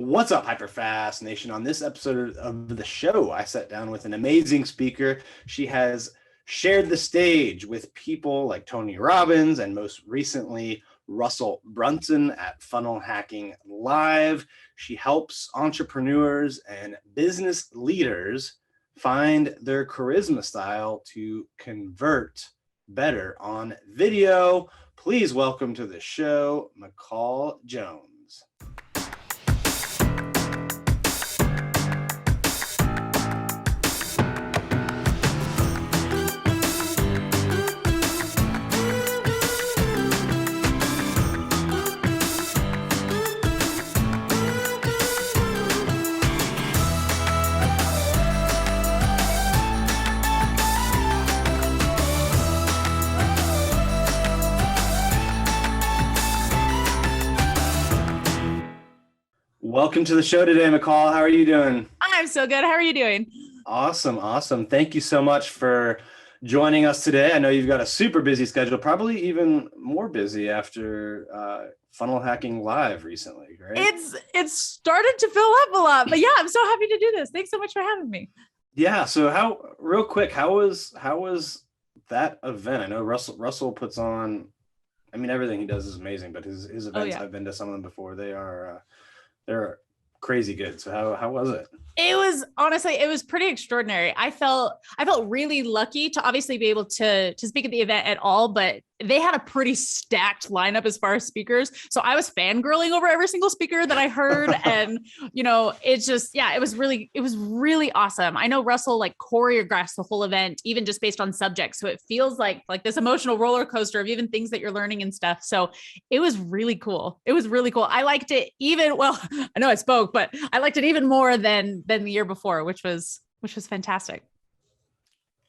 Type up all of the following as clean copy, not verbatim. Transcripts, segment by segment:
What's up, HyperFast Nation? On this episode of the show, I sat down with an amazing speaker. She has shared the stage with people like Tony Robbins and most recently Russell Brunson at Funnel Hacking Live. She helps entrepreneurs and business leaders find their charisma style to convert better on video. Please welcome to the show, McCall Jones. Welcome to the show today, McCall. How are you doing? I'm so good. How are you doing? Awesome. Thank you so much for joining us today. I know you've got a super busy schedule, probably even more busy after Funnel Hacking Live recently, right? It's started to fill up a lot, but yeah, I'm so happy to do this. Thanks so much for having me. Yeah. So real quick, how was that event? I know Russell puts on, everything he does is amazing, but his events, I've been to some of them before. They're crazy good. So how was it? It was pretty extraordinary. I felt really lucky to obviously be able to speak at the event at all, but they had a pretty stacked lineup as far as speakers. So I was fangirling over every single speaker that I heard. And, it was really awesome. I know Russell choreographed the whole event, even just based on subjects. So it feels like this emotional roller coaster of even things that you're learning and stuff. So it was really cool. I liked it I know I spoke, but I liked it even more than the year before, which was fantastic.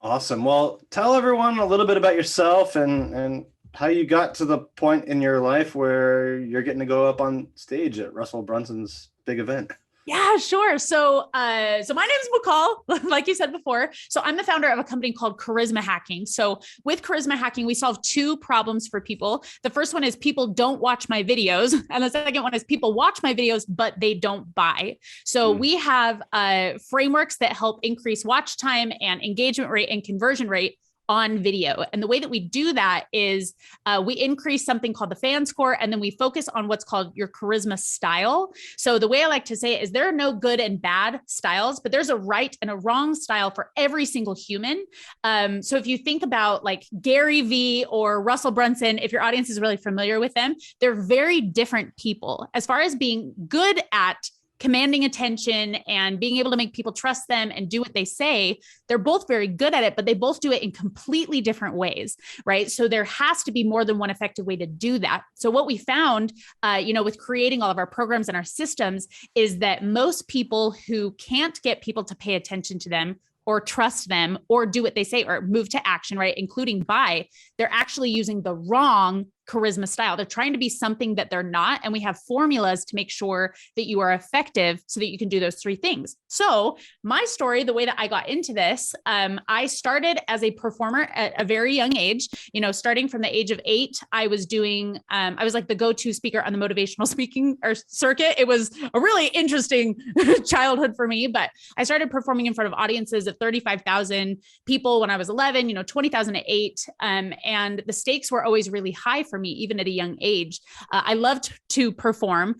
Awesome. Well, tell everyone a little bit about yourself and how you got to the point in your life where you're getting to go up on stage at Russell Brunson's big event. Yeah, sure. So my name is McCall, like you said before. So I'm the founder of a company called Charisma Hacking. So with Charisma Hacking, we solve two problems for people. The first one is people don't watch my videos. And the second one is people watch my videos, but they don't buy. So we have frameworks that help increase watch time and engagement rate and conversion rate on video. And the way that we do that is we increase something called the fan score, and then we focus on what's called your charisma style. So the way I like to say it is there are no good and bad styles, but there's a right and a wrong style for every single human. So if you think about Gary Vee or Russell Brunson, if your audience is really familiar with them, they're very different people as far as being good at commanding attention and being able to make people trust them and do what they say. They're both very good at it, but they both do it in completely different ways, right? So there has to be more than one effective way to do that. So what we found, with creating all of our programs and our systems is that most people who can't get people to pay attention to them or trust them or do what they say or move to action, right? Including buy, they're actually using the wrong charisma style. They're trying to be something that they're not. And we have formulas to make sure that you are effective so that you can do those three things. So my story, the way that I got into this, I started as a performer at a very young age, starting from the age of 8, I was doing, I was the go-to speaker on the motivational speaking or circuit. It was a really interesting childhood for me, but I started performing in front of audiences of 35,000 people when I was 11, 20,000 at 8. And the stakes were always really high for me, even at a young age. I loved to perform,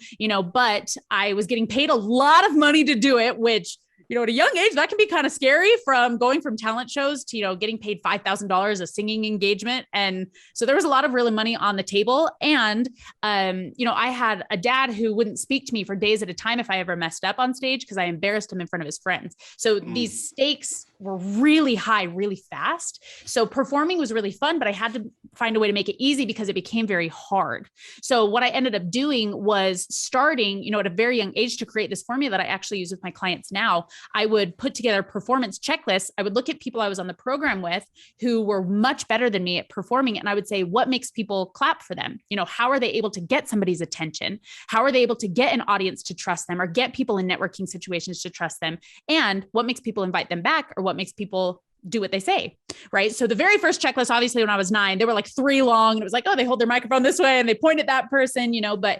but I was getting paid a lot of money to do it, which, at a young age, that can be kind of scary, from going from talent shows to, getting paid $5,000 a singing engagement. And so there was a lot of really money on the table. And, I had a dad who wouldn't speak to me for days at a time if I ever messed up on stage because I embarrassed him in front of his friends. So these stakes were really high, really fast. So performing was really fun, but I had to find a way to make it easy because it became very hard. So what I ended up doing was starting, at a very young age to create this formula that I actually use with my clients now. I would put together performance checklists. I would look at people I was on the program with who were much better than me at performing. And I would say, what makes people clap for them? How are they able to get somebody's attention? How are they able to get an audience to trust them or get people in networking situations to trust them? And what makes people invite them back, or what makes people do what they say, right? So the very first checklist, obviously when I was 9, they were like 3 long, and it was like, oh, they hold their microphone this way and they point at that person, but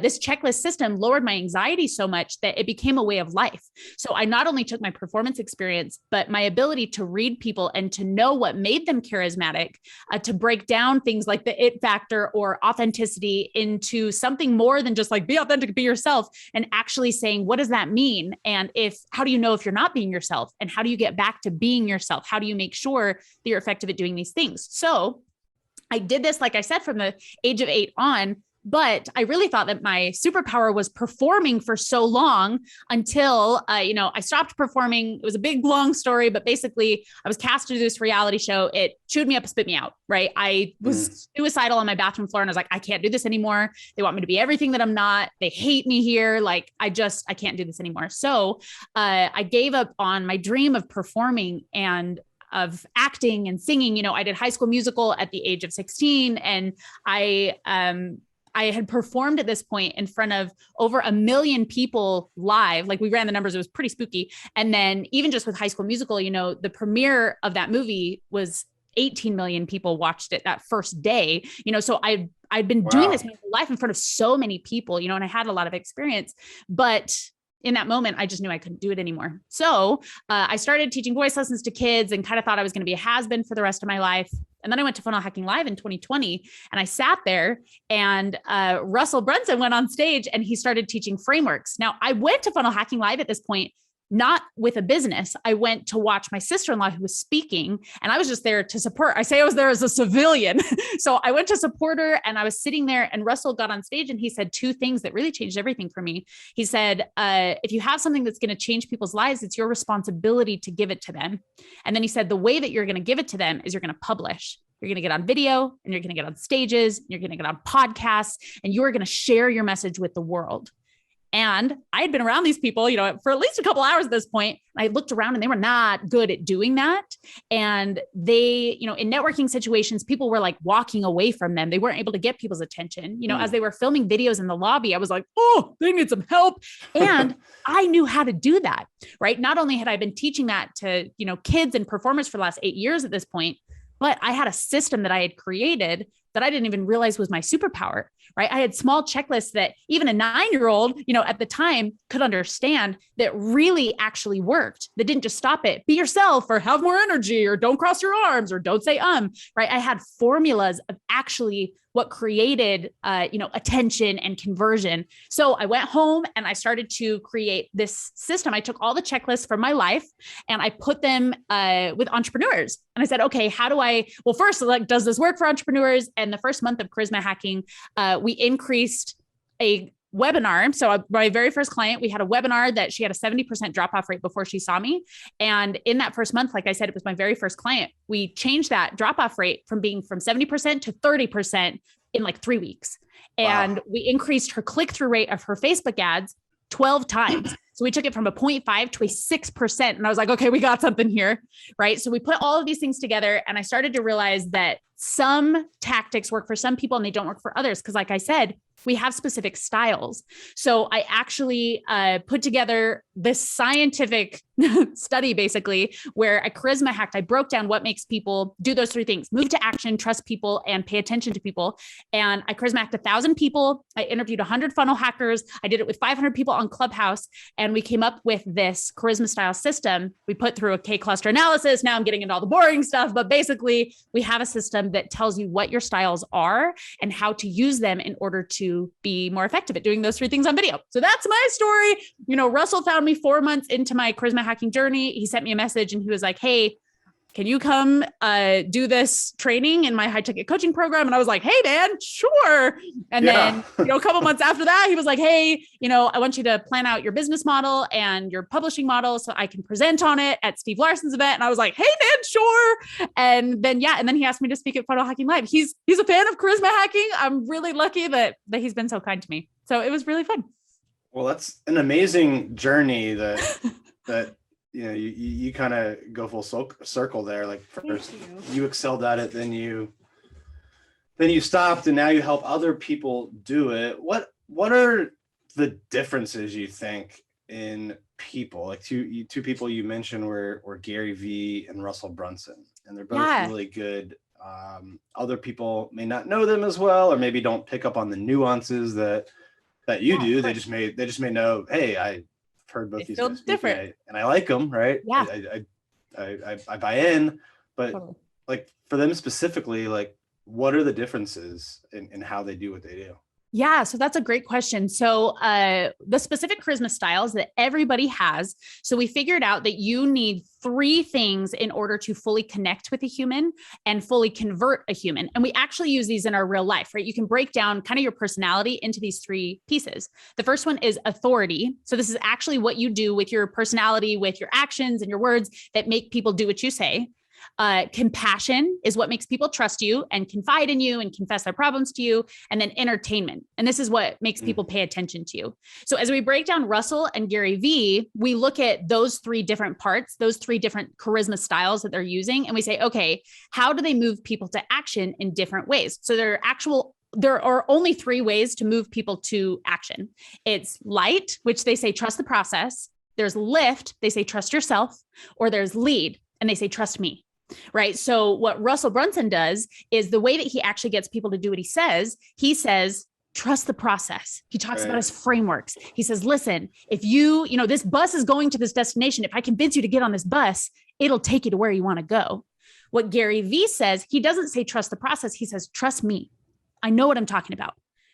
this checklist system lowered my anxiety so much that it became a way of life. So I not only took my performance experience, but my ability to read people and to know what made them charismatic, to break down things like the it factor or authenticity into something more than just like be authentic, be yourself, and actually saying, what does that mean? And how do you know if you're not being yourself? And how do you get back to being yourself? How do you make sure that you're effective at doing these things? So I did this, like I said, from the age of 8 on, but I really thought that my superpower was performing for so long until, I stopped performing. It was a big, long story, but basically I was cast to do this reality show. It chewed me up, spit me out, right? I was suicidal on my bathroom floor, and I was like, I can't do this anymore. They want me to be everything that I'm not. They hate me here. Like, I can't do this anymore. So I gave up on my dream of performing and of acting and singing. I did High School Musical at the age of 16, and I had performed at this point in front of over 1 million people live. Like, we ran the numbers. It was pretty spooky. And then even just with High School Musical, the premiere of that movie was 18 million people watched it that first day, so I'd been doing this my whole life in front of so many people, and I had a lot of experience, but in that moment, I just knew I couldn't do it anymore. So I started teaching voice lessons to kids and kind of thought I was going to be a has-been for the rest of my life. And then I went to Funnel Hacking Live in 2020, and I sat there, and Russell Brunson went on stage and he started teaching frameworks. Now, I went to Funnel Hacking Live at this point, not with a business. I went to watch my sister-in-law who was speaking, and I was just there to support. I say I was there as a civilian. So I went to support her, and I was sitting there, and Russell got on stage and he said 2 things that really changed everything for me. He said, if you have something that's going to change people's lives, it's your responsibility to give it to them. And then he said, the way that you're going to give it to them is you're going to publish. You're going to get on video, and you're going to get on stages, and you're going to get on podcasts, and you're going to share your message with the world. And I had been around these people, for at least a couple hours at this point. I looked around and they were not good at doing that. And they, in networking situations, people were like walking away from them. They weren't able to get people's attention. As they were filming videos in the lobby, I was like, oh, they need some help. And I knew how to do that, right? Not only had I been teaching that to, kids and performers for the last 8 years at this point, but I had a system that I had created that I didn't even realize was my superpower, right? I had small checklists that even a 9-year-old, at the time could understand that really actually worked. That didn't just stop it. Be yourself, or have more energy, or don't cross your arms, or don't say, right? I had formulas of actually what created, attention and conversion. So I went home and I started to create this system. I took all the checklists from my life and I put them with entrepreneurs. And I said, okay, first, does this work for entrepreneurs? And the first month of Charisma Hacking, we increased a webinar. So my very first client, we had a webinar that she had a 70% drop-off rate before she saw me. And in that first month, like I said, it was my very first client. We changed that drop-off rate from 70% to 30% in like 3 weeks. And we increased her click-through rate of her Facebook ads 12 times. So we took it from a 0.5 to a 6%. And I was like, okay, we got something here, right? So we put all of these things together, and I started to realize that some tactics work for some people and they don't work for others. Because like I said, we have specific styles. So I actually put together this scientific study, basically, where I charisma hacked. I broke down what makes people do those 3 things: move to action, trust people, and pay attention to people. And I charisma hacked 1,000 people. I interviewed 100 funnel hackers. I did it with 500 people on Clubhouse. And we came up with this charisma style system. We put through a Kcluster analysis. Now I'm getting into all the boring stuff, but basically we have a system that tells you what your styles are and how to use them in order to be more effective at doing those 3 things on video. So that's my story. Russell found me 4 months into my charisma hacking journey. He sent me a message and he was like, hey, can you come do this training in my high ticket coaching program? And I was like, hey, man, sure. And then, a couple months after that, he was like, hey, I want you to plan out your business model and your publishing model so I can present on it at Steve Larson's event. And I was like, hey, man, sure. And then he asked me to speak at Funnel Hacking Live. He's a fan of charisma hacking. I'm really lucky that he's been so kind to me. So it was really fun. Well, that's an amazing journey that you kind of go full circle there. Like, first you excelled at it, then you stopped, and now you help other people do it. What are the differences you think in people, like two people you mentioned were Gary Vee and Russell Brunson, and they're both really good. Other people may not know them as well, or maybe don't pick up on the nuances that you do. They just may know, hey, I've heard both these guys speak, and I like them, right? Yeah. I buy in, but like for them specifically, like what are the differences in how they do what they do? Yeah, so that's a great question. So the specific charisma styles that everybody has. So we figured out that you need 3 things in order to fully connect with a human and fully convert a human. And we actually use these in our real life, right? You can break down kind of your personality into these 3 pieces. The first one is authority. So this is actually what you do with your personality, with your actions and your words that make people do what you say. Compassion is what makes people trust you and confide in you and confess their problems to you. And then entertainment. And this is what makes people pay attention to you. So as we break down Russell and Gary Vee, we look at those 3 different parts, those 3 different charisma styles that they're using. And we say, okay, how do they move people to action in different ways? So there are only 3 ways to move people to action. It's light, which they say, trust the process. There's lift, they say, trust yourself, or there's lead, and they say, trust me. Right. So what Russell Brunson does is the way that he actually gets people to do what he says, trust the process. He talks about his frameworks. He says, listen, if this bus is going to this destination, if I convince you to get on this bus, it'll take you to where you want to go. What Gary Vee says, he doesn't say, trust the process. He says, trust me. I know what I'm talking about.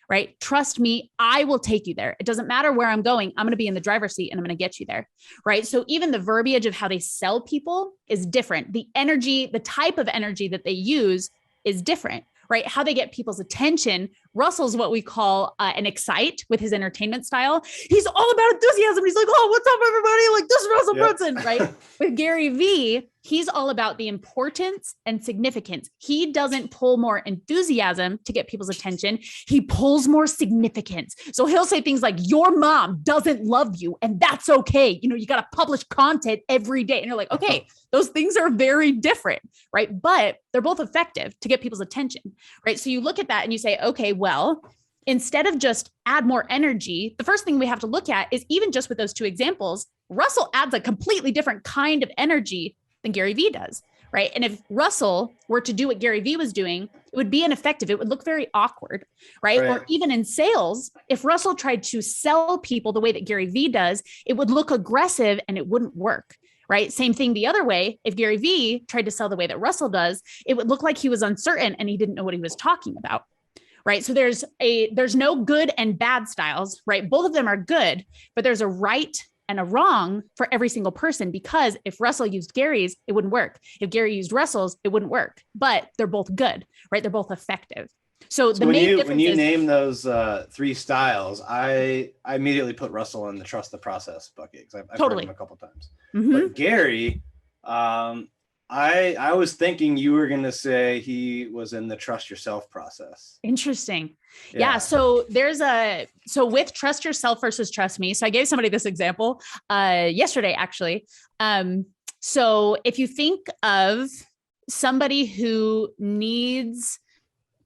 Right? Trust me, I will take you there. It doesn't matter where I'm going. I'm going to be in the driver's seat and I'm going to get you there. Right? So even the verbiage of how they sell people is different. The energy, the type of energy that they use is different. Right? How they get people's attention. Russell's what we call an excite with his entertainment style. He's all about enthusiasm. He's like, oh, what's up, everybody? Like, this is Russell Brunson, right? With Gary Vee, he's all about the importance and significance. He doesn't pull more enthusiasm to get people's attention. He pulls more significance. So he'll say things like, your mom doesn't love you, and that's okay. You got to publish content every day. And you're like, okay, those things are very different, right? But they're both effective to get people's attention, right? So you look at that and you say, okay, well, instead of just add more energy, the first thing we have to look at is, even just with those 2 examples, Russell adds a completely different kind of energy than Gary Vee does, right? And if Russell were to do what Gary Vee was doing, it would be ineffective. It would look very awkward, right? Or even in sales, if Russell tried to sell people the way that Gary Vee does, it would look aggressive and it wouldn't work. Right? Same thing the other way. If Gary Vee tried to sell the way that Russell does, it would look like he was uncertain and he didn't know what he was talking about. Right? So there's no good and bad styles, right? Both of them are good, but there's a right and a wrong for every single person, because if Russell used Gary's, it wouldn't work. If Gary used Russell's, it wouldn't work, but they're both good, right? They're both effective. So the main difference when you name those 3 styles, I immediately put Russell in the trust the process bucket, because I've heard him a couple times. But Gary, I was thinking you were going to say he was in the trust yourself process. Interesting. Yeah. So with trust yourself versus trust me. So I gave somebody this example yesterday, actually. So if you think of somebody who needs,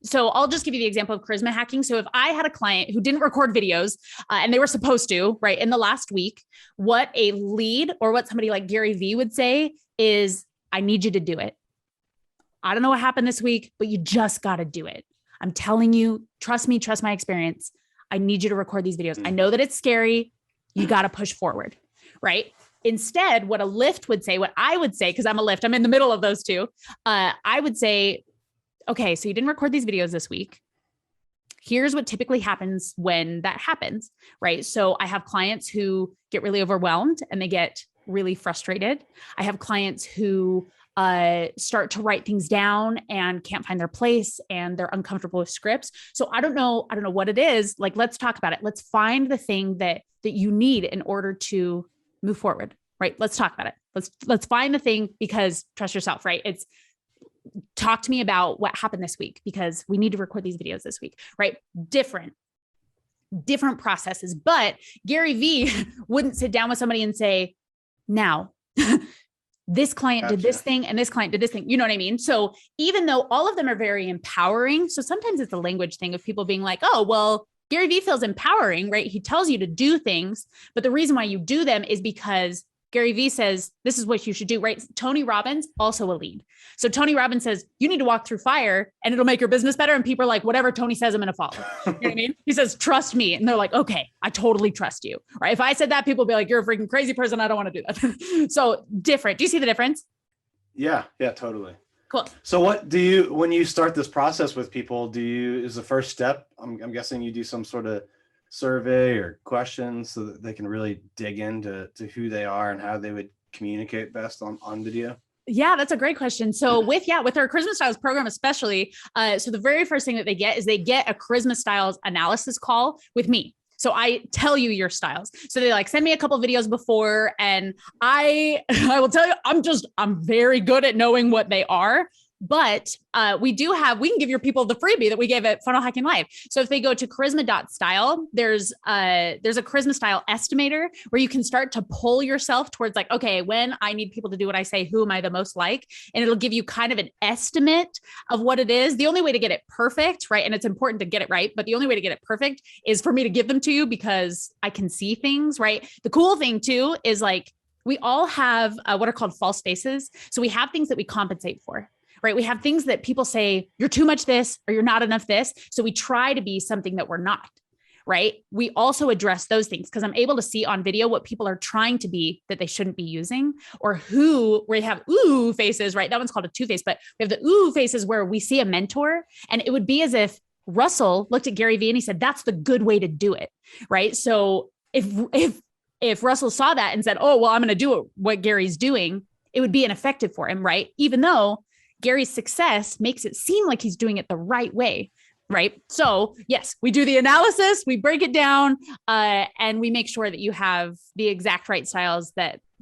so I'll just give you the example of charisma hacking. So if I had a client who didn't record videos and they were supposed to, right, in the last week, what a lead or what somebody like Gary Vee would say is, I need you to do it. I don't know what happened this week, but you just got to do it. I'm telling you, trust me, trust my experience. I need you to record these videos. I know that it's scary. You got to push forward, right? Instead, what a lift would say, what I would say, because I'm a lift, I'm in the middle of those 2. I would say, okay, so you didn't record these videos this week. Here's what typically happens when that happens, right? So I have clients who get really overwhelmed and they get really frustrated. I have clients who start to write things down and can't find their place and they're uncomfortable with scripts. So I don't know what it is. Like, let's talk about it. Let's find the thing that you need in order to move forward, right? Let's talk about it. Let's find the thing, because trust yourself, right? It's talk to me about what happened this week, because we need to record these videos this week, right? Different processes. But Gary Vee wouldn't sit down with somebody and say, now, this client did this thing and this client did this thing. You know what I mean? So even though all of them are very empowering, so sometimes it's a language thing of people being like, oh, well, Gary Vee feels empowering, right? He tells you to do things, but the reason why you do them is because Gary Vee says, this is what you should do, right? Tony Robbins, also a lead. So Tony Robbins says, you need to walk through fire and it'll make your business better. And people are like, whatever Tony says, I'm going to follow. You know what I mean? He says, trust me. And they're like, okay, I totally trust you, right? If I said that, people would be like, you're a freaking crazy person. I don't want to do that. So different. Do you see the difference? Yeah, totally. Cool. So what do you, when you start this process with people, is the first step, I'm guessing you do some sort of survey or questions so that they can really dig into who they are and how they would communicate best on video? Yeah, that's a great question. So with our Charisma Styles program, especially, so the very first thing that they get is they get a Charisma Styles analysis call with me. So I tell you your styles. So they like send me a couple of videos before, and I will tell you, I'm very good at knowing what they are. But we can give your people the freebie that we gave at Funnel Hacking Live. So if they go to charisma.style, there's a Charisma Style estimator where you can start to pull yourself towards like, okay, when I need people to do what I say, who am I the most like? And it'll give you kind of an estimate of what it is. The only way to get it perfect, right? And it's important to get it right, but the only way to get it perfect is for me to give them to you because I can see things, right? The cool thing too is like, we all have what are called false faces. So we have things that we compensate for. Right? We have things that people say, you're too much this, or you're not enough this. So we try to be something that we're not, right? We also address those things because I'm able to see on video what people are trying to be that they shouldn't be using, or where we have ooh faces, right? That one's called a two face, but we have the ooh faces where we see a mentor, and it would be as if Russell looked at Gary Vee and he said, that's the good way to do it, right? So if Russell saw that and said, oh, well, I'm going to do what Gary's doing, it would be ineffective for him, right? Even though Gary's success makes it seem like he's doing it the right way, right? So yes, we do the analysis, we break it down, and we make sure that you have the exact right styles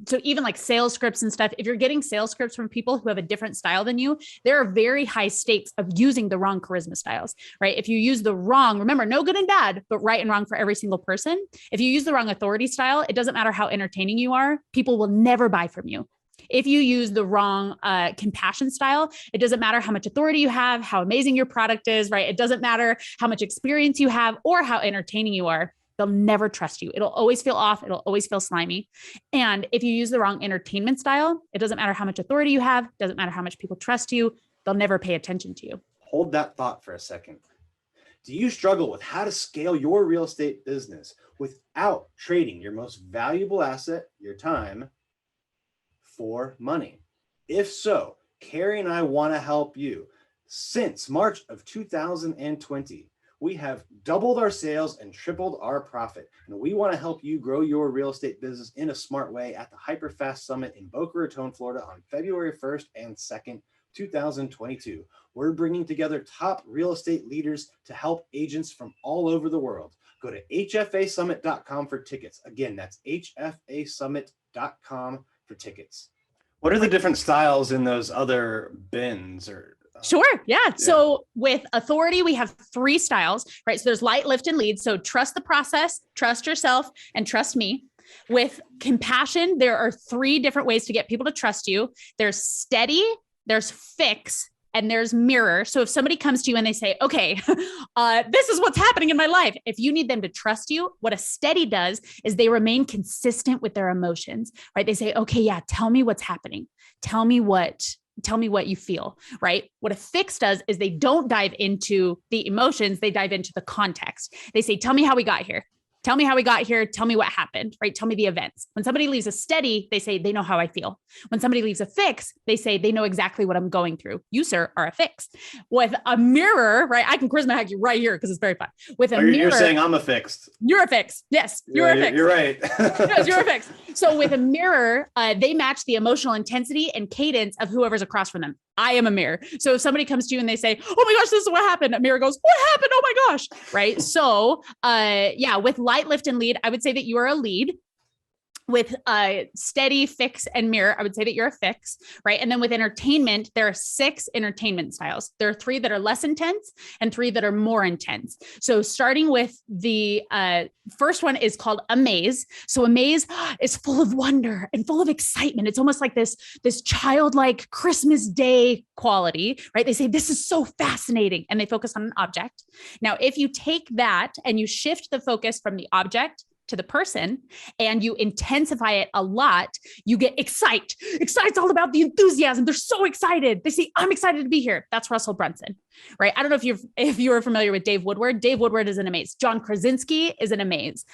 so even like sales scripts and stuff, if you're getting sales scripts from people who have a different style than you, there are very high stakes of using the wrong charisma styles, right? If you use the wrong, remember, no good and bad, but right and wrong for every single person. If you use the wrong authority style, it doesn't matter how entertaining you are, people will never buy from you. If you use the wrong compassion style, it doesn't matter how much authority you have, how amazing your product is, right? It doesn't matter how much experience you have or how entertaining you are. They'll never trust you. It'll always feel off. It'll always feel slimy. And if you use the wrong entertainment style, it doesn't matter how much authority you have. It doesn't matter how much people trust you. They'll never pay attention to you. Hold that thought for a second. Do you struggle with how to scale your real estate business without trading your most valuable asset, your time, for money? If so, Carrie and I want to help you. Since March of 2020, we have doubled our sales and tripled our profit. And we want to help you grow your real estate business in a smart way at the HyperFast Summit in Boca Raton, Florida on February 1st and 2nd, 2022. We're bringing together top real estate leaders to help agents from all over the world. Go to hfasummit.com for tickets. Again, that's hfasummit.com for tickets. What are the different styles in those other bins or? Sure. Yeah. So with authority, we have 3 styles, right? So there's light, lift, and lead. So trust the process, trust yourself, and trust me. With compassion, there are 3 different ways to get people to trust you. There's steady, there's fix, and there's mirror. So if somebody comes to you and they say, okay, this is what's happening in my life. If you need them to trust you, what a steady does is they remain consistent with their emotions, right? They say, okay, yeah, tell me what's happening. Tell me what you feel, right? What a fix does is they don't dive into the emotions. They dive into the context. They say, tell me how we got here. Tell me how we got here. Tell me what happened, right? Tell me the events. When somebody leaves a steady, they say they know how I feel. When somebody leaves a fix, they say they know exactly what I'm going through. You, sir, are a fix. With a mirror, right? I can charisma hack you right here because it's very fun. With a mirror. You're saying I'm a fix. You're a fix. Yes, you're a fix. You're right. Yes, you're a fix. So with a mirror, they match the emotional intensity and cadence of whoever's across from them. I am a mirror. So if somebody comes to you and they say, oh my gosh, this is what happened. A mirror goes, what happened? Oh my gosh. Right. So with light, lift, and lead, I would say that you are a lead. With steady, fix, and mirror, I would say that you're a fix, right? And then with entertainment, there are 6 entertainment styles. There are 3 that are less intense and 3 that are more intense. So starting with the first one is called Amaze. So Amaze is full of wonder and full of excitement. It's almost like this childlike Christmas Day quality, right? They say, this is so fascinating. And they focus on an object. Now, if you take that and you shift the focus from the object to the person and you intensify it a lot, you get excite. Excite's all about the enthusiasm. They're so excited. They say, I'm excited to be here. That's Russell Brunson, right? I don't know if you are familiar with Dave Woodward. Dave Woodward is an amaze. John Krasinski is an amaze.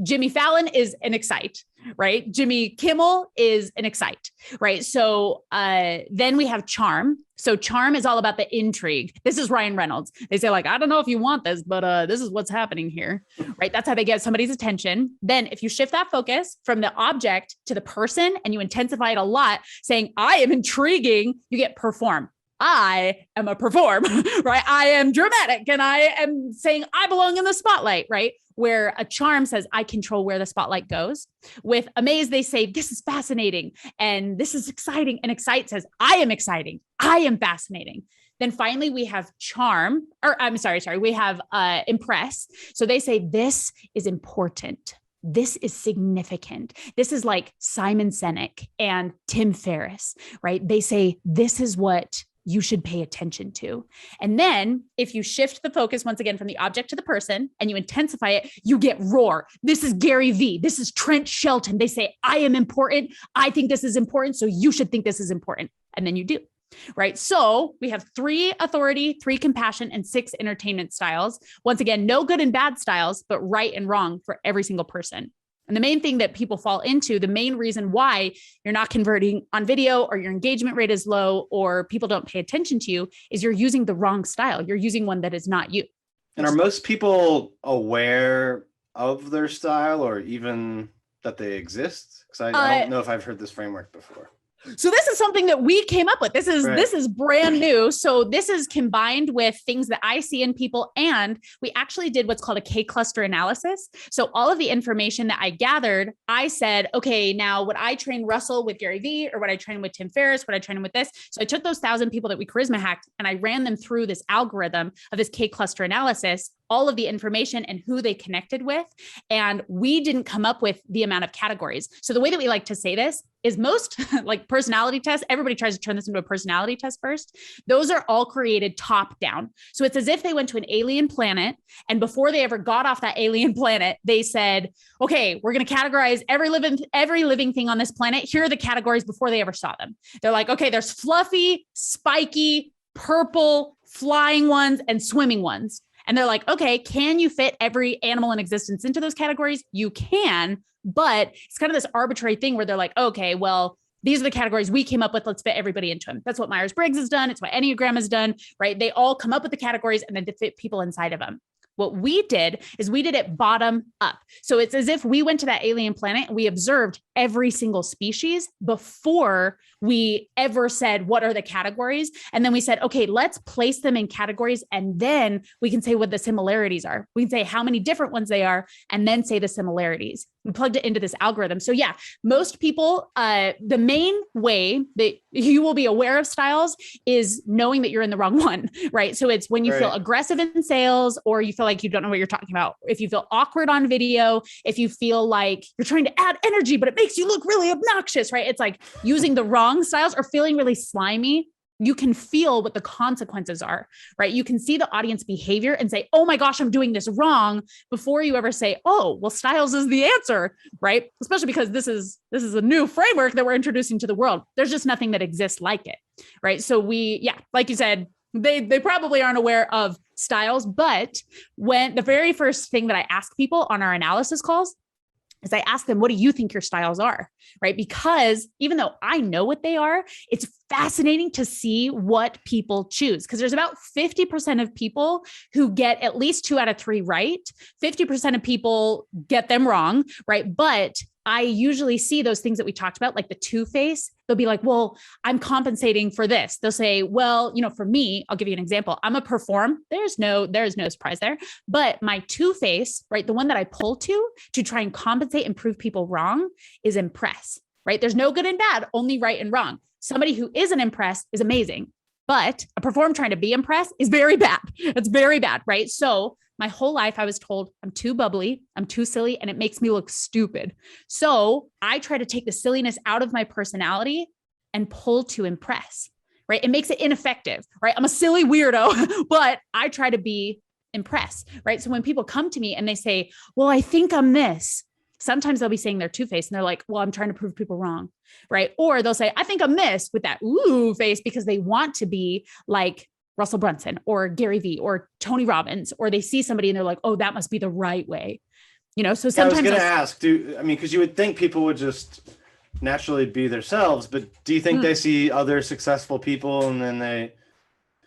Jimmy Fallon is an excite, right? Jimmy Kimmel is an excite, right? So then we have charm. So charm is all about the intrigue. This is Ryan Reynolds. They say like, I don't know if you want this, but this is what's happening here, right? That's how they get somebody's attention. Then if you shift that focus from the object to the person and you intensify it a lot, saying, I am intriguing, you get perform. I am a perform, right? I am dramatic and I am saying I belong in the spotlight, right? Where a charm says, I control where the spotlight goes. With amaze, they say, this is fascinating and this is exciting. And excite says, I am exciting. I am fascinating. Then finally, we have charm, or I'm sorry, we have impress. So they say, this is important. This is significant. This is like Simon Sinek and Tim Ferriss, right? They say, this is what you should pay attention to. And then if you shift the focus once again from the object to the person and you intensify it, you get roar. This is Gary Vee. This is Trent Shelton. They say, I am important. I think this is important. So you should think this is important. And then you do. Right. So we have 3 authority, 3 compassion, and 6 entertainment styles. Once again, no good and bad styles, but right and wrong for every single person. And the main thing that people fall into, the main reason why you're not converting on video or your engagement rate is low or people don't pay attention to you is you're using the wrong style. You're using one that is not you. And are most people aware of their style or even that they exist? Because I don't know if I've heard this framework before. So this is something that we came up with. This is brand new. So this is combined with things that I see in people. And we actually did what's called a Kcluster analysis. So all of the information that I gathered, I said, okay, now would I train Russell with Gary Vee or would I train with Tim Ferriss? Would I train him with this? So I took those 1,000 people that we charisma hacked and I ran them through this algorithm of this Kcluster analysis, all of the information and who they connected with. And we didn't come up with the amount of categories. So the way that we like to say this is most like personality tests, everybody tries to turn this into a personality test first. Those are all created top down. So it's as if they went to an alien planet and before they ever got off that alien planet, they said, okay, we're going to categorize every living thing on this planet. Here are the categories before they ever saw them. They're like, okay, there's fluffy, spiky, purple, flying ones and swimming ones. And they're like, okay, can you fit every animal in existence into those categories? You can, but it's kind of this arbitrary thing where they're like, okay, well, these are the categories we came up with. Let's fit everybody into them. That's what Myers-Briggs has done. It's what Enneagram has done, right? They all come up with the categories and then to fit people inside of them. What we did is we did it bottom up. So it's as if we went to that alien planet and we observed every single species before we ever said, what are the categories? And then we said, okay, let's place them in categories. And then we can say what the similarities are. We can say how many different ones they are, and then say the similarities. We plugged it into this algorithm. So yeah, most people, the main way that you will be aware of styles is knowing that you're in the wrong one, right? So it's when you feel aggressive in sales, or you feel like you don't know what you're talking about. If you feel awkward on video, if you feel like you're trying to add energy, but it makes you look really obnoxious, right? It's like using the wrong styles or feeling really slimy. You can feel what the consequences are, right? You can see the audience behavior and say, oh my gosh, I'm doing this wrong, before you ever say, oh, well, styles is the answer, right? Especially because this is a new framework that we're introducing to the world. There's just nothing that exists like it, right? So like you said, they probably aren't aware of styles, but when the very first thing that I ask people on our analysis calls is I ask them, what do you think your styles are? Right? Because even though I know what they are, it's fascinating to see what people choose. Because there's about 50% of people who get at least 2 out of 3 right. 50% of people get them wrong, right? But I usually see those things that we talked about, like the two-face. They'll be like, well, I'm compensating for this. They'll say, well, for me, I'll give you an example. I'm a perform. There's no surprise there. But my two-face, right? The one that I pull to try and compensate and prove people wrong is impress, right? There's no good and bad, only right and wrong. Somebody who isn't impressed is amazing, but a perform trying to be impressed is very bad. It's very bad, right? So my whole life I was told I'm too bubbly, I'm too silly, and it makes me look stupid. So I try to take the silliness out of my personality and pull to impress, right? It makes it ineffective, right? I'm a silly weirdo, but I try to be impressed, right? So when people come to me and they say, well, I think I'm this, sometimes they'll be saying they're two-faced and they're like, well, I'm trying to prove people wrong, right? Or they'll say, I think I'm this with that ooh face because they want to be like Russell Brunson or Gary Vee or Tony Robbins, or they see somebody and they're like, oh, that must be the right way. So sometimes I was going to ask, because you would think people would just naturally be themselves, but do you think they see other successful people and then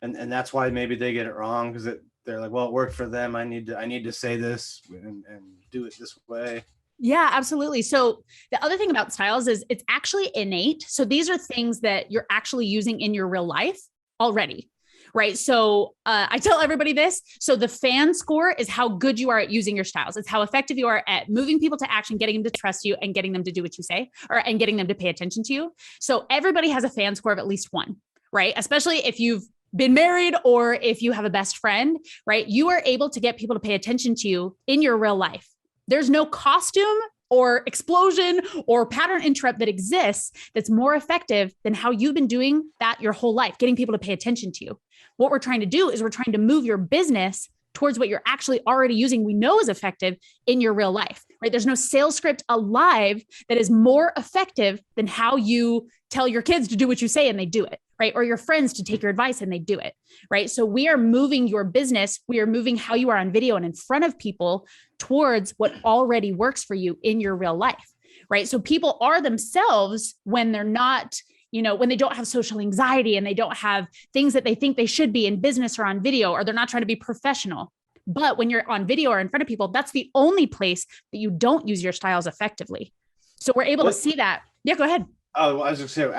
and that's why maybe they get it wrong? Because they're like, well, it worked for them. I need to say this and do it this way. Yeah, absolutely. So the other thing about styles is it's actually innate. So these are things that you're actually using in your real life already, right? So I tell everybody this. So the fan score is how good you are at using your styles. It's how effective you are at moving people to action, getting them to trust you and getting them to do what you say, and getting them to pay attention to you. So everybody has a fan score of at least one, right? Especially if you've been married or if you have a best friend, right? You are able to get people to pay attention to you in your real life. There's no costume or explosion or pattern interrupt that exists that's more effective than how you've been doing that your whole life, getting people to pay attention to you. What we're trying to do is we're trying to move your business towards what you're actually already using, we know is effective in your real life, right? There's no sales script alive that is more effective than how you tell your kids to do what you say and they do it, right? Or your friends to take your advice and they do it, right? So we are moving your business. We are moving how you are on video and in front of people towards what already works for you in your real life, right? So people are themselves when they're not, when they don't have social anxiety and they don't have things that they think they should be in business or on video, or they're not trying to be professional. But when you're on video or in front of people, that's the only place that you don't use your styles effectively. So we're able to see that. Yeah, go ahead. Oh, I was just saying,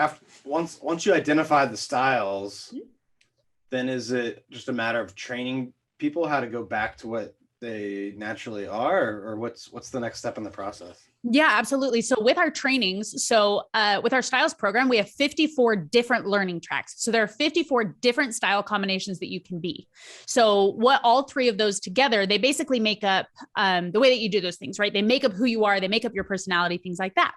once you identify the styles, then is it just a matter of training people how to go back to what they naturally are, or what's the next step in the process? Yeah, absolutely. So with our trainings, with our styles program, we have 54 different learning tracks. So there are 54 different style combinations that you can be. So what all three of those together, they basically make up the way that you do those things, right? They make up who you are, they make up your personality, things like that.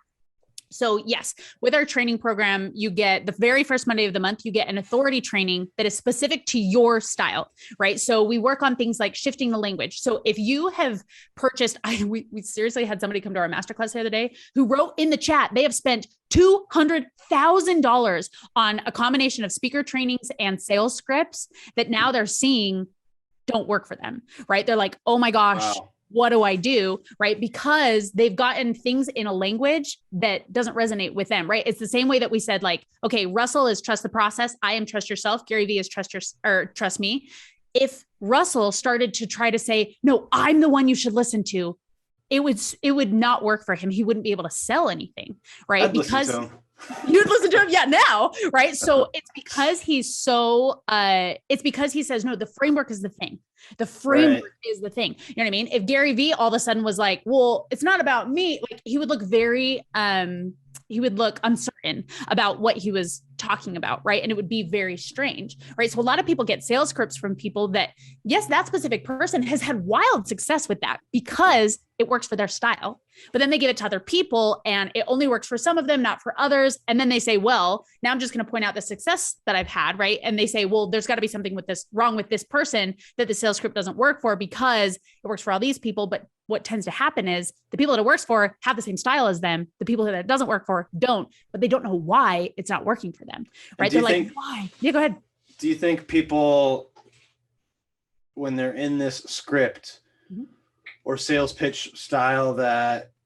So yes, with our training program, you get the very first Monday of the month, you get an authority training that is specific to your style, right? So we work on things like shifting the language. So if you have purchased, we seriously had somebody come to our masterclass the other day who wrote in the chat, they have spent $200,000 on a combination of speaker trainings and sales scripts that now they're seeing don't work for them, right? They're like, oh my gosh. Wow. What do I do? Right? Because they've gotten things in a language that doesn't resonate with them, right? It's the same way that we said, like, okay, Russell is trust the process. I am trust yourself. Gary Vee is trust me. If Russell started to try to say, no, I'm the one you should listen to, it would not work for him. He wouldn't be able to sell anything, right? Because you'd listen to him. Yeah. Now. Right. So it's because he's it's because he says, no, the framework is the thing. The framework is the thing. You know what I mean? If Gary Vee all of a sudden was like, well, it's not about me. Like he would look he would look uncertain about what he was talking about. Right. And it would be very strange. Right. So a lot of people get sales scripts from people that, yes, that specific person has had wild success with that because it works for their style, but then they give it to other people and it only works for some of them, not for others. And then they say, well, now I'm just going to point out the success that I've had. Right. And they say, well, there's got to be something wrong with this person that the sales script doesn't work for because it works for all these people. But what tends to happen is the people that it works for have the same style as them. The people that it doesn't work for don't, but they don't know why it's not working for them. Right. They're like, why? Yeah, go ahead. Do you think people, when they're in this script or sales pitch style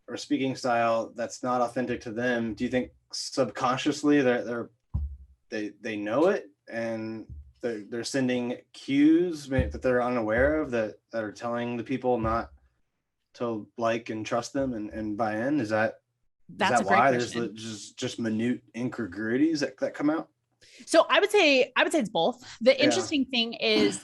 or speaking style that's not authentic to them, do you think subconsciously they know it and they're sending cues that they're unaware of that are telling the people not to like and trust them and buy in? Is that That's a great why question. there's just minute incongruities that come out? So I would say it's both. The Yeah. interesting thing is,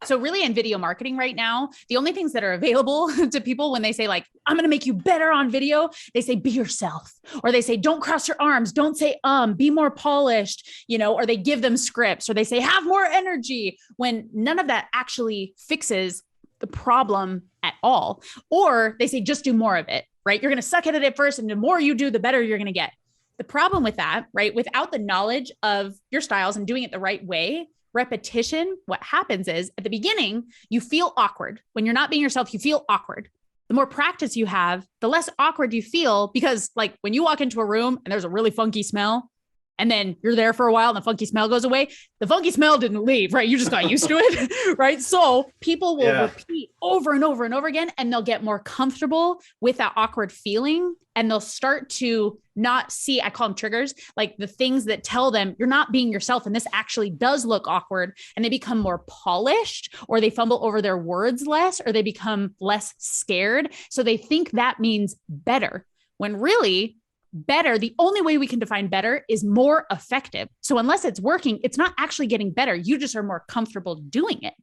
so really in video marketing right now, the only things that are available to people when they say like, I'm going to make you better on video, they say, be yourself, or they say, don't cross your arms. Don't say, be more polished, or they give them scripts, or they say, have more energy, when none of that actually fixes the problem at all. Or they say, just do more of it, right? You're going to suck at it at first. And the more you do, the better you're going to get. The problem with that, right? Without the knowledge of your styles and doing it the right way, repetition, what happens is at the beginning, you feel awkward. When you're not being yourself, you feel awkward. The more practice you have, the less awkward you feel, because like when you walk into a room and there's a really funky smell, and then you're there for a while and the funky smell goes away, the funky smell didn't leave, right? You just got used to it, right? So people will repeat over and over and over again, and they'll get more comfortable with that awkward feeling. And they'll start to not see, I call them triggers, like the things that tell them you're not being yourself. And this actually does look awkward. And they become more polished, or they fumble over their words less, or they become less scared. So they think that means better, when really better, the only way we can define better is more effective. So unless it's working, it's not actually getting better. You just are more comfortable doing it.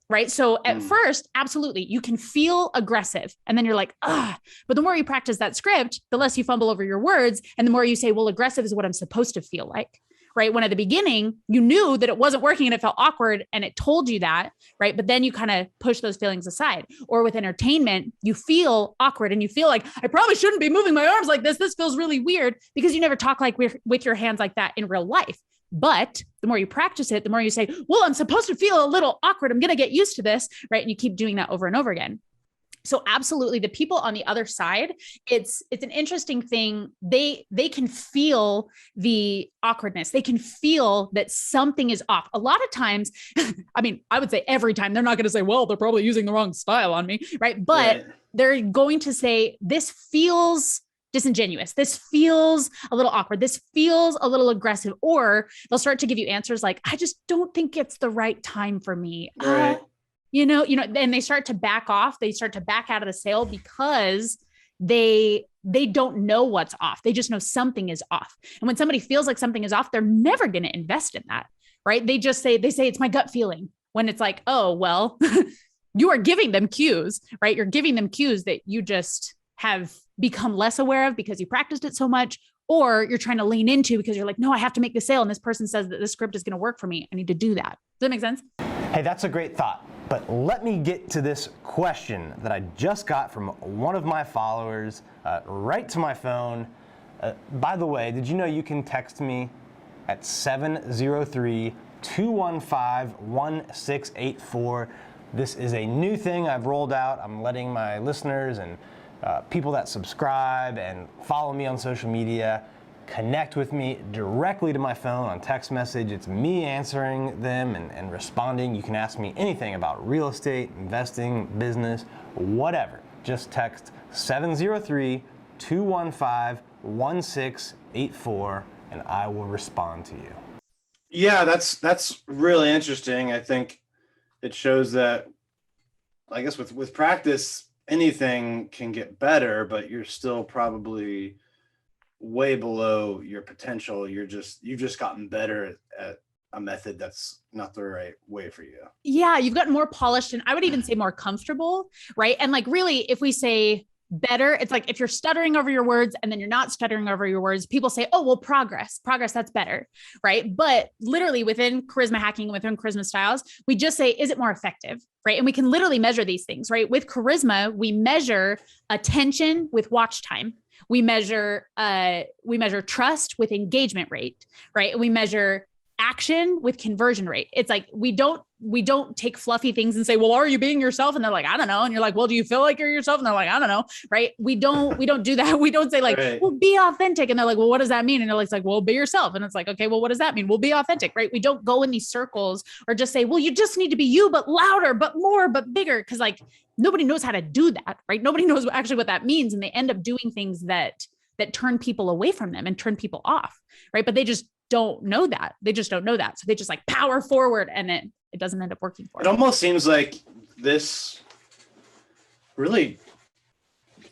Right. So at first, absolutely, you can feel aggressive, and then you're like, but the more you practice that script, the less you fumble over your words. And the more you say, well, aggressive is what I'm supposed to feel like. Right. When at the beginning, you knew that it wasn't working and it felt awkward and it told you that. Right. But then you kind of push those feelings aside. Or with entertainment, you feel awkward and you feel like, I probably shouldn't be moving my arms like this. This feels really weird, because you never talk like with your hands like that in real life. But the more you practice it, the more you say, well, I'm supposed to feel a little awkward. I'm going to get used to this. Right. And you keep doing that over and over again. So absolutely, the people on the other side, it's an interesting thing. They can feel the awkwardness. They can feel that something is off. A lot of times, I mean, I would say every time, they're not going to say, well, they're probably using the wrong style on me. Right. But they're going to say, this feels disingenuous. This feels a little awkward. This feels a little aggressive. Or they'll start to give you answers like, I just don't think it's the right time for me. Right. And they start to back off. They start to back out of the sale because they don't know what's off. They just know something is off. And when somebody feels like something is off, they're never going to invest in that. Right. They say, it's my gut feeling, when it's like, oh, well, you are giving them cues, right? You're giving them cues that you just have become less aware of because you practiced it so much, or you're trying to lean into because you're like, no, I have to make the sale. And this person says that this script is going to work for me. I need to do that. Does that make sense? Hey, that's a great thought. But let me get to this question that I just got from one of my followers right to my phone. By the way, did you know you can text me at 703-215-1684? This is a new thing I've rolled out. I'm letting my listeners and people that subscribe and follow me on social media connect with me directly to my phone on text message. It's me answering them and responding. You can ask me anything about real estate, investing, business, whatever. Just text 703-215-1684 and I will respond to you. Yeah, that's really interesting. I think it shows that, I guess with practice, anything can get better, but you're still probably way below your potential. You've just gotten better at a method that's not the right way for you. Yeah, you've gotten more polished, and I would even say more comfortable, right? And like, really, if we say better, it's like if you're stuttering over your words and then you're not stuttering over your words, people say, oh, well, progress, that's better, right? But literally within charisma hacking, within charisma styles, we just say, is it more effective, right? And we can literally measure these things, right? With charisma, we measure attention with watch time. We measure trust with engagement rate, right? We measure action with conversion rate. It's like, we don't take fluffy things and say, well, are you being yourself? And they're like, I don't know. And you're like, well, do you feel like you're yourself? And they're like, I don't know. Right. We don't do that. We don't say like, well, be authentic. And they're like, well, what does that mean? And they're like, well, be yourself. And it's like, okay, well, what does that mean? Well, be authentic, right? We don't go in these circles or just say, well, you just need to be you, but louder, but more, but bigger. Cause like nobody knows how to do that, right? Nobody knows actually what that means. And they end up doing things that turn people away from them and turn people off. Right. But they just don't know that. They just don't know that. So they just like power forward, and it doesn't end up working for them. It almost seems like this really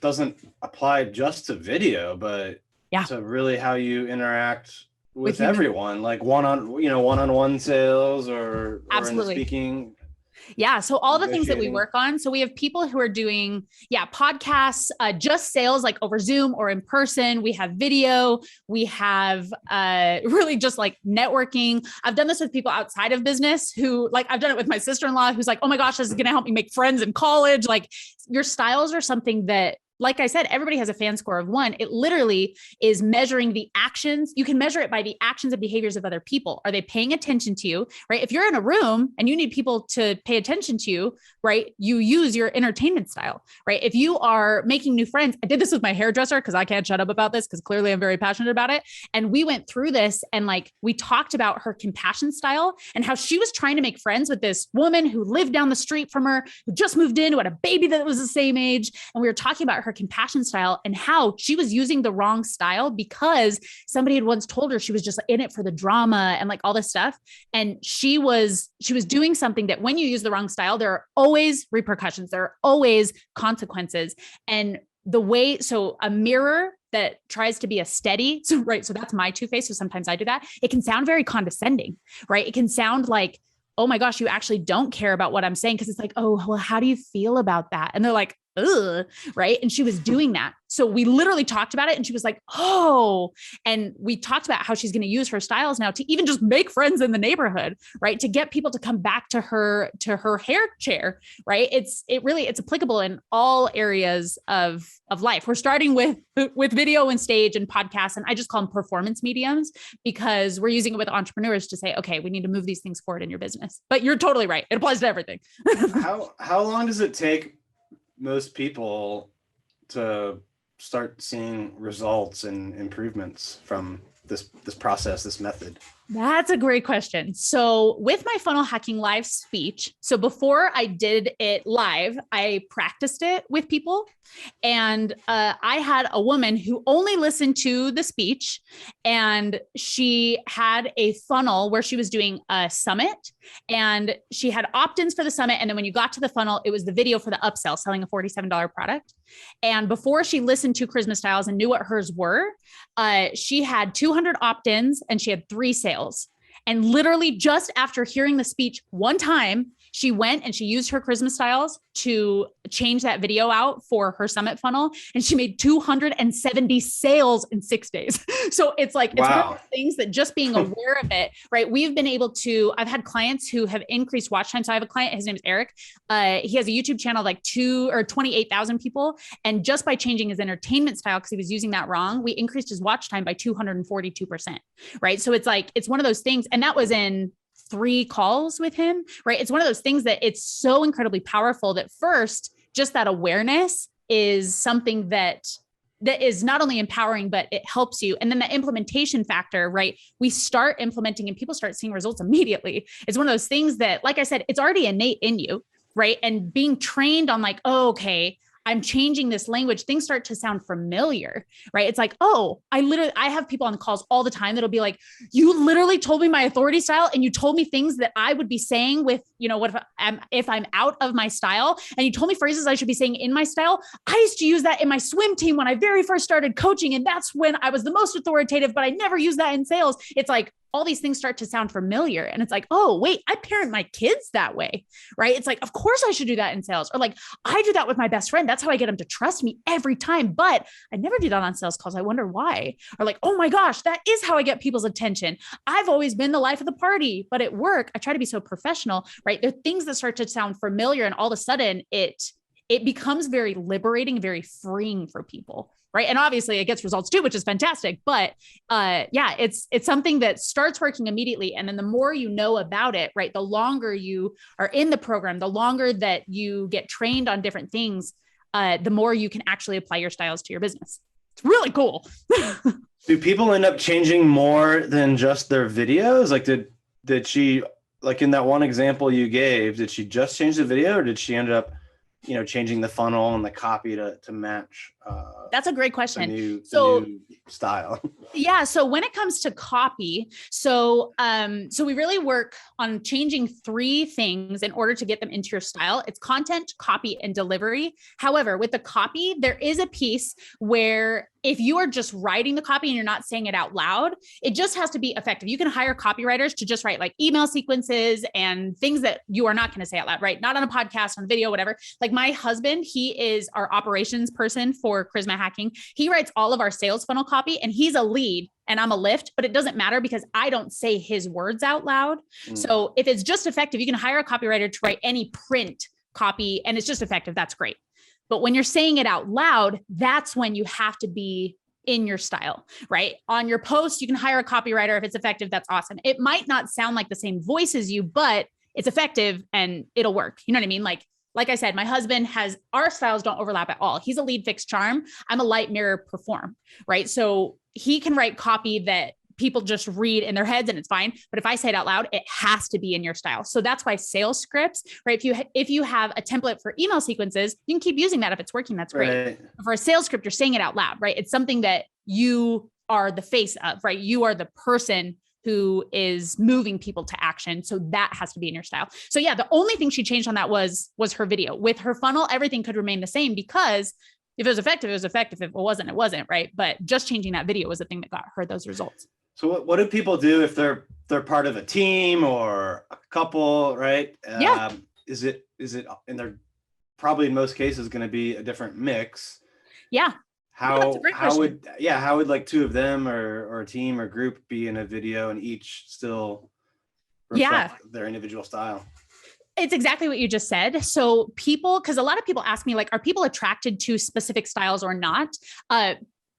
doesn't apply just to video, but to really how you interact with everyone, like one-on-one sales or in the speaking. Yeah. So all the things that we work on. So we have people who are doing, podcasts, just sales like over Zoom or in person. We have video. We have really just like networking. I've done this with people outside of business who I've done it with my sister-in-law who's like, oh my gosh, this is going to help me make friends in college. Like your styles are something that, like I said, everybody has a fan score of 1. It literally is measuring the actions. You can measure it by the actions and behaviors of other people. Are they paying attention to you, right? If you're in a room and you need people to pay attention to you, right? You use your entertainment style, right? If you are making new friends, I did this with my hairdresser because I can't shut up about this because clearly I'm very passionate about it. And we went through this and we talked about her compassion style and how she was trying to make friends with this woman who lived down the street from her, who just moved in, who had a baby that was the same age. And we were talking about her compassion style and how she was using the wrong style because somebody had once told her she was just in it for the drama and all this stuff. And she was doing something that when you use the wrong style, there are always repercussions. There are always consequences. And so a mirror that tries to be a steady, so that's my two-face. So sometimes I do that. It can sound very condescending, right? It can sound like, oh my gosh, you actually don't care about what I'm saying. Cause it's like, oh, well, how do you feel about that? And they're like, ugh, right? And she was doing that. So we literally talked about it and she was like, oh, and we talked about how she's going to use her styles now to even just make friends in the neighborhood, right? To get people to come back to her hair chair, right? It's applicable in all areas of life. We're starting with video and stage and podcasts, and I just call them performance mediums because we're using it with entrepreneurs to say, okay, we need to move these things forward in your business. But you're totally right. It applies to everything. How long does it take most people to start seeing results and improvements from this process, this method? That's a great question. So with my funnel hacking live speech, so before I did it live, I practiced it with people. And I had a woman who only listened to the speech, and she had a funnel where she was doing a summit, and she had opt-ins for the summit. And then when you got to the funnel, it was the video for the upsell, selling a $47 product. And before she listened to Charisma Styles and knew what hers were, she had 200 opt-ins and she had 3 sales. And literally just after hearing the speech one time, she went and she used her Charisma Styles to change that video out for her summit funnel. And she made 270 sales in 6 days. So it's like, it's one of those things that just being aware of it, right? We've been able to, I've had clients who have increased watch time. So I have a client, his name is Eric. He has a YouTube channel, 28,000 people. And just by changing his entertainment style, because he was using that wrong, we increased his watch time by 242%, right? So it's it's one of those things. And that was in 3 calls with him, right? It's one of those things that it's so incredibly powerful that first, just that awareness is something that is not only empowering, but it helps you. And then the implementation factor, right? We start implementing and people start seeing results immediately. It's one of those things that, like I said, it's already innate in you, right? And being trained on oh, okay, I'm changing this language, things start to sound familiar, right? It's like, oh, I have people on calls all the time that'll be like, you literally told me my authority style and you told me things that I would be saying with, what if I'm out of my style, and you told me phrases I should be saying in my style. I used to use that in my swim team when I very first started coaching. And that's when I was the most authoritative, but I never used that in sales. It's like, all these things start to sound familiar. And it's like, oh, wait, I parent my kids that way, right? It's like, of course I should do that in sales. Or I do that with my best friend. That's how I get them to trust me every time. But I never do that on sales calls. I wonder why. Or oh my gosh, that is how I get people's attention. I've always been the life of the party, but at work, I try to be so professional, right? There are things that start to sound familiar. And all of a sudden it becomes very liberating, very freeing for people. Right. And obviously it gets results too, which is fantastic. But it's something that starts working immediately. And then the more you know about it, right, the longer you are in the program, the longer that you get trained on different things, the more you can actually apply your styles to your business. It's really cool. Do people end up changing more than just their videos? Did she, in that one example you gave, did she just change the video, or did she end up changing the funnel and the copy to match? That's a great question. The new style. Yeah. So when it comes to copy, so we really work on changing 3 things in order to get them into your style. It's content, copy, and delivery. However, with the copy, there is a piece where if you are just writing the copy and you're not saying it out loud, it just has to be effective. You can hire copywriters to just write like email sequences and things that you are not going to say out loud, right? Not on a podcast, on video, whatever. Like my husband, he is our operations person for Charisma Hacking. He writes all of our sales funnel copy, and he's a lead and I'm a lift, but it doesn't matter because I don't say his words out loud. So if it's just effective, you can hire a copywriter to write any print copy and it's just effective. That's great. But when you're saying it out loud, that's when you have to be in your style, right? On your post, you can hire a copywriter. If it's effective, that's awesome. It might not sound like the same voice as you, but it's effective and it'll work. You know what I mean? Like I said, my husband our styles don't overlap at all. He's a lead, fix, charm. I'm a light, mirror, perform, right? So he can write copy that people just read in their heads and it's fine. But if I say it out loud, it has to be in your style. So that's why sales scripts, right? If you have a template for email sequences, you can keep using that. If it's working, that's great. Right. For a sales script, you're saying it out loud, right? It's something that you are the face of, right? You are the person who is moving people to action. So that has to be in your style. So yeah, the only thing she changed on that was her video. With her funnel, everything could remain the same because if it was effective, it was effective. If it wasn't, it wasn't, right? But just changing that video was the thing that got her those results. So what do people do if they're part of a team or a couple, right? Yeah. Is it, and they're probably in most cases going to be a different mix. Yeah. How would like 2 of them or a team or group be in a video and each still reflect their individual style? It's exactly what you just said. So because a lot of people ask me, like, are people attracted to specific styles or not?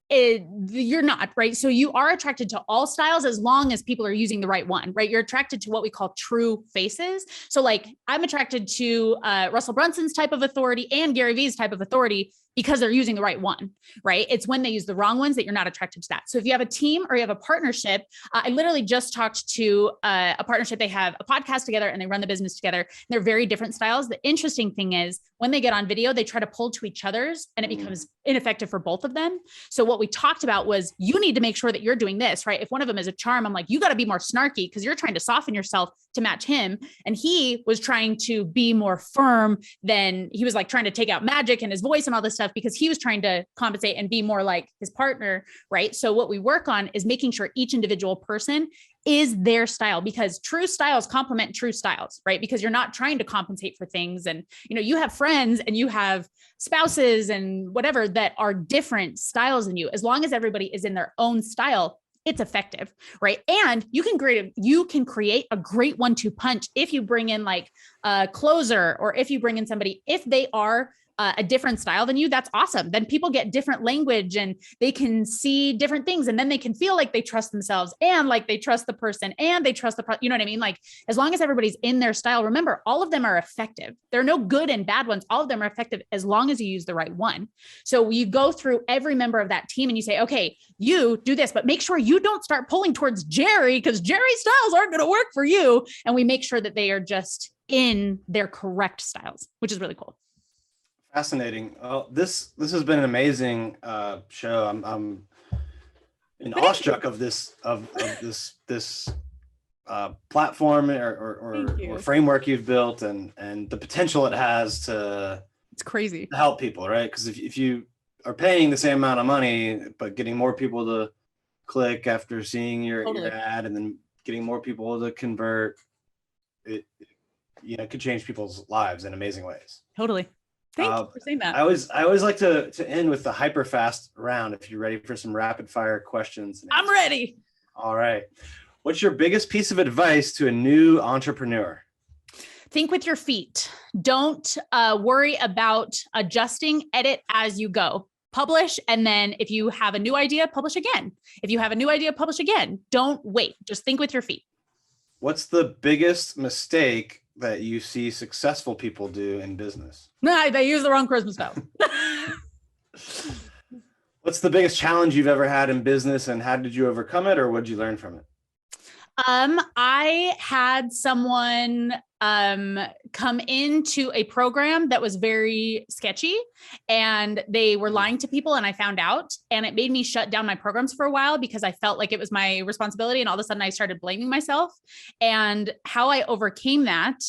You're not, right? So you are attracted to all styles as long as people are using the right one, right? You're attracted to what we call true faces. So like I'm attracted to Russell Brunson's type of authority and Gary Vee's type of authority because they're using the right one, right? It's when they use the wrong ones that you're not attracted to that. So if you have a team or you have a partnership, I literally just talked to a partnership. They have a podcast together and they run the business together. They're very different styles. The interesting thing is when they get on video, they try to pull to each other's and it becomes ineffective for both of them. So what we talked about was you need to make sure that you're doing this, right? If one of them is a charm, I'm like, you got to be more snarky because you're trying to soften yourself to match him. And he was trying to be more firm than he was like trying to take out magic in his voice and all this stuff because he was trying to compensate and be more like his partner, right? So what we work on is making sure each individual person is their style because true styles complement true styles, right? Because you're not trying to compensate for things. And, you have friends and you have spouses and whatever that are different styles than you. As long as everybody is in their own style, it's effective, right? And you can create a great 1-2 punch if you bring in like a closer or if you bring in somebody, if they are a different style than you, that's awesome. Then people get different language and they can see different things. And then they can feel like they trust themselves and like they trust the person and they trust you know what I mean? Like as long as everybody's in their style, remember, all of them are effective. There are no good and bad ones. All of them are effective as long as you use the right one. So you go through every member of that team and you say, okay, you do this, but make sure you don't start pulling towards Jerry because Jerry's styles aren't going to work for you. And we make sure that they are just in their correct styles, which is really cool. Fascinating. Well, this has been an amazing show. I'm awestruck of this platform or framework you've built and the potential it has to. It's crazy. Help people, right? Because if you are paying the same amount of money but getting more people to click after seeing your ad and then getting more people to convert, it could change people's lives in amazing ways. Totally. Thank you for saying that. I always like to end with the HyperFast round. If you're ready for some rapid fire questions. I'm ready. All right. What's your biggest piece of advice to a new entrepreneur? Think with your feet. Don't worry about adjusting, edit as you go. Publish. And then if you have a new idea, publish again. If you have a new idea, publish again. Don't wait. Just think with your feet. What's the biggest mistake that you see successful people do in business? No, they use the wrong Christmas style. What's the biggest challenge you've ever had in business and how did you overcome it or what did you learn from it? I had someone come into a program that was very sketchy and they were lying to people. And I found out, and it made me shut down my programs for a while because I felt like it was my responsibility. And all of a sudden I started blaming myself. And how I overcame that,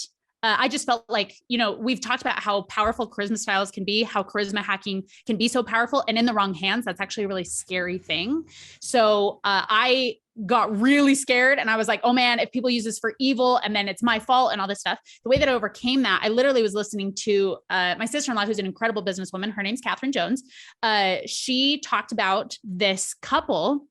I just felt like, we've talked about how powerful charisma styles can be, how charisma hacking can be so powerful, and in the wrong hands, that's actually a really scary thing. So I got really scared and I was like, oh man, if people use this for evil and then it's my fault and all this stuff. The way that I overcame that, I literally was listening to my sister-in-law, who's an incredible businesswoman. Her name's McCall Jones. She talked about this couple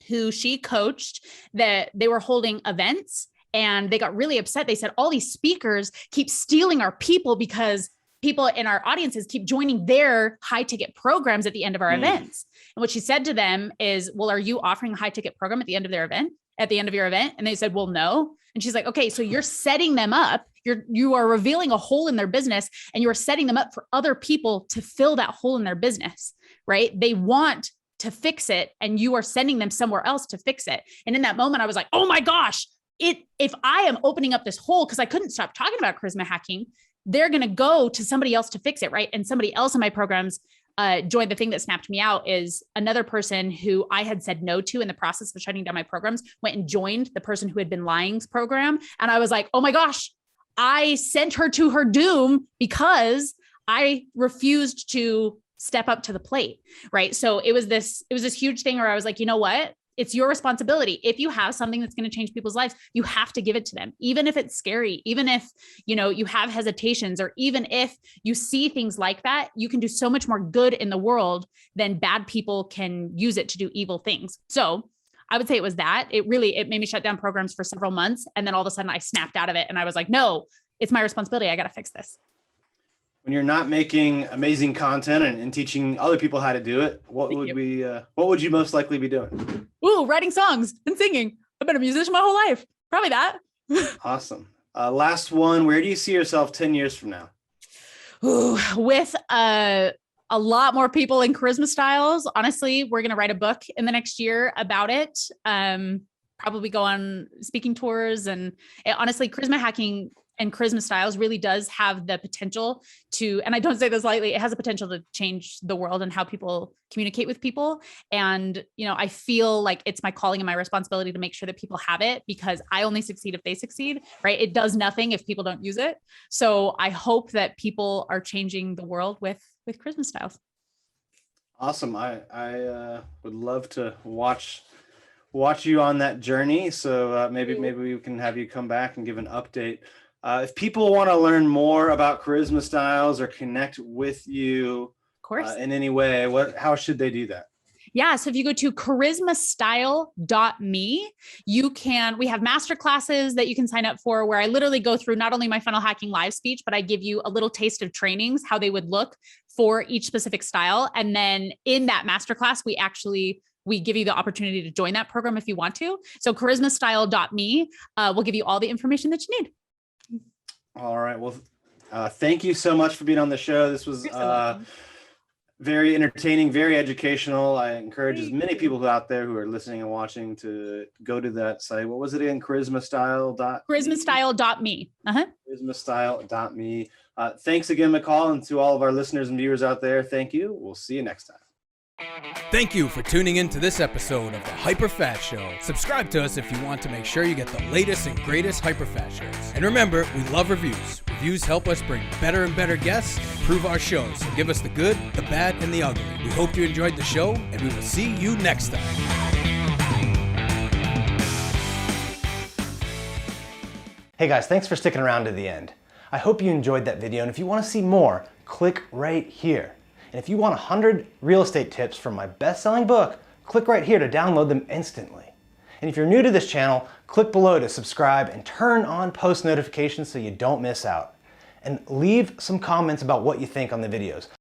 who she coached, that they were holding events and they got really upset. They said, all these speakers keep stealing our people because people in our audiences keep joining their high ticket programs at the end of our events. And what she said to them is, well, are you offering a high ticket program at the end of your event? And they said, well, no. And she's like, okay, so you're setting them up. You are revealing a hole in their business and you're setting them up for other people to fill that hole in their business, right? They want to fix it and you are sending them somewhere else to fix it. And in that moment, I was like, oh my gosh, if I am opening up this hole, because I couldn't stop talking about charisma hacking, they're going to go to somebody else to fix it, right? And somebody else in my programs joined. The thing that snapped me out is another person who I had said no to in the process of shutting down my programs went and joined the person who had been lying's program. And I was like, oh my gosh, I sent her to her doom because I refused to step up to the plate, right? So it was this huge thing where I was like, you know what? It's your responsibility. If you have something that's going to change people's lives, you have to give it to them, even if it's scary, even if, you have hesitations, or even if you see things like that, you can do so much more good in the world than bad people can use it to do evil things. So I would say it was that. It made me shut down programs for several months. And then all of a sudden I snapped out of it and I was like, no, it's my responsibility. I got to fix this. When you're not making amazing content and teaching other people how to do it, what would you most likely be doing? Ooh, writing songs and singing. I've been a musician my whole life. Probably that. Awesome. Last one. Where do you see yourself 10 years from now? Ooh, with a lot more people in charisma styles. Honestly, we're going to write a book in the next year about it. Probably go on speaking tours, and honestly, charisma hacking and charisma styles really does have the potential to, and I don't say this lightly, it has the potential to change the world and how people communicate with people. And, I feel like it's my calling and my responsibility to make sure that people have it, because I only succeed if they succeed, right? It does nothing if people don't use it. So I hope that people are changing the world with charisma styles. Awesome. I would love to watch you on that journey. So maybe we can have you come back and give an update. If people want to learn more about charisma styles or connect with you, of course, in any way, how should they do that? Yeah. So if you go to charismastyle.me, we have masterclasses that you can sign up for, where I literally go through not only my funnel hacking live speech, but I give you a little taste of trainings, how they would look for each specific style. And then in that masterclass, we give you the opportunity to join that program if you want to. So charismastyle.me will give you all the information that you need. All right. Well, thank you so much for being on the show. This was very entertaining, very educational. I encourage as many people out there who are listening and watching to go to that site. What was it again? Charismastyle.me. Charismastyle.me. Thanks again, McCall, and to all of our listeners and viewers out there. Thank you. We'll see you next time. Thank you for tuning in to this episode of the HyperFast Show. Subscribe to us if you want to make sure you get the latest and greatest HyperFast shows. And remember, we love reviews. Reviews help us bring better and better guests and improve our shows. So give us the good, the bad, and the ugly. We hope you enjoyed the show, and we will see you next time. Hey guys, thanks for sticking around to the end. I hope you enjoyed that video, and if you want to see more, click right here. And if you want 100 real estate tips from my best-selling book, click right here to download them instantly. And if you're new to this channel, click below to subscribe and turn on post notifications so you don't miss out. And leave some comments about what you think on the videos.